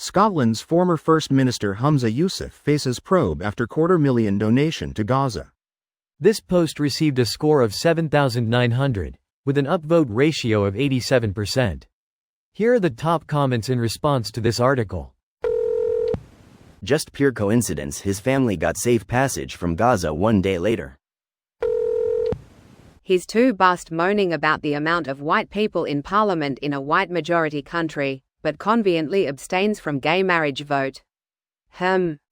Scotland's former First Minister Humza Yousaf faces probe after $250,000 donation to Gaza. This post received a score of 7,900, with an upvote ratio of 87%. Here are the top comments in response to this article. Just pure coincidence his family got safe passage from Gaza one day later. He's too bust moaning about the amount of white people in parliament in a white majority country, but conveniently abstains from gay marriage vote.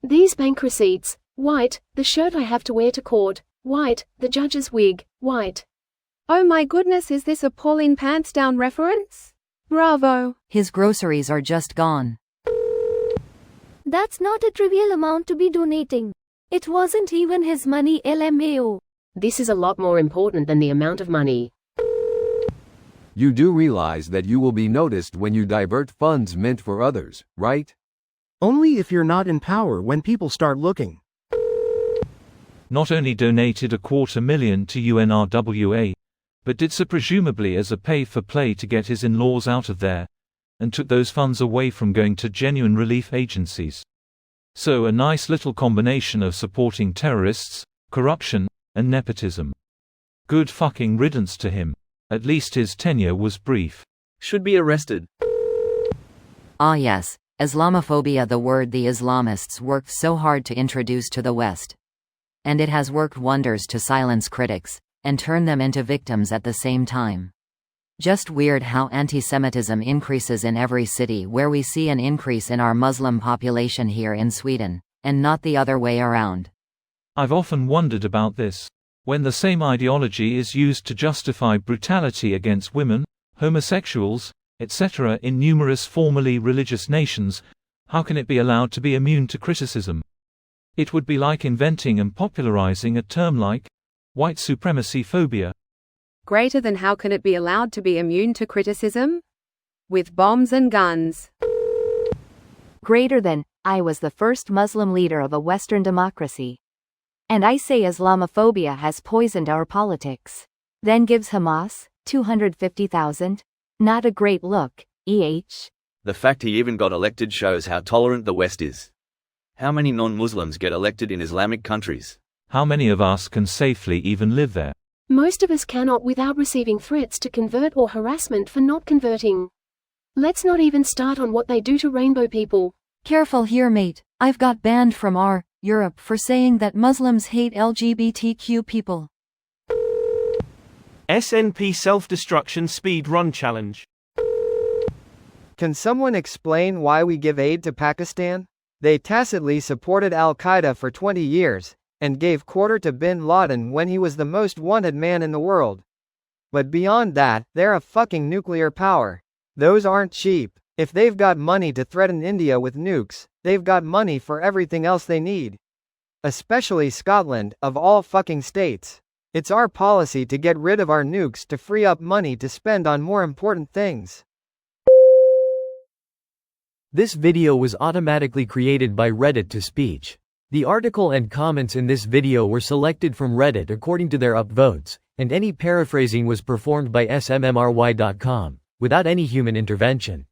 These bank receipts, white, the shirt I have to wear to court, white, the judge's wig, white. Oh my goodness, is this a Pauline Pants Down reference? Bravo. His groceries are just gone. That's not a trivial amount to be donating. It wasn't even his money, LMAO. This is a lot more important than the amount of money. You do realize that you will be noticed when you divert funds meant for others, right? Only if you're not in power when people start looking. Not only donated $250,000 to UNRWA, but did so presumably as a pay-for-play to get his in-laws out of there, and took those funds away from going to genuine relief agencies. So a nice little combination of supporting terrorists, corruption, and nepotism. Good fucking riddance to him. At least his tenure was brief. Should be arrested. Ah yes, Islamophobia, the word the Islamists worked so hard to introduce to the West. And it has worked wonders to silence critics, and turn them into victims at the same time. Just weird how anti-Semitism increases in every city where we see an increase in our Muslim population here in Sweden, and not the other way around. I've often wondered about this. When the same ideology is used to justify brutality against women, homosexuals, etc. in numerous formerly religious nations, how can it be allowed to be immune to criticism? It would be like inventing and popularizing a term like white supremacy phobia. Greater than how can it be allowed to be immune to criticism? With bombs and guns. Greater than, I was the first Muslim leader of a Western democracy. And I say Islamophobia has poisoned our politics. Then gives Hamas $250,000? Not a great look, EH. The fact he even got elected shows how tolerant the West is. How many non-Muslims get elected in Islamic countries? How many of us can safely even live there? Most of us cannot without receiving threats to convert or harassment for not converting. Let's not even start on what they do to rainbow people. Careful here, mate. I've got banned from Europe for saying that Muslims hate LGBTQ people. SNP Self-Destruction Speed Run Challenge. Can someone explain why we give aid to Pakistan? They tacitly supported Al-Qaeda for 20 years, and gave quarter to bin Laden when he was the most wanted man in the world. But beyond that, they're a fucking nuclear power. Those aren't cheap. If they've got money to threaten India with nukes, they've got money for everything else they need. Especially Scotland, of all fucking states. It's our policy to get rid of our nukes to free up money to spend on more important things. This video was automatically created by Reddit to speech. The article and comments in this video were selected from Reddit according to their upvotes, and any paraphrasing was performed by smmry.com, without any human intervention.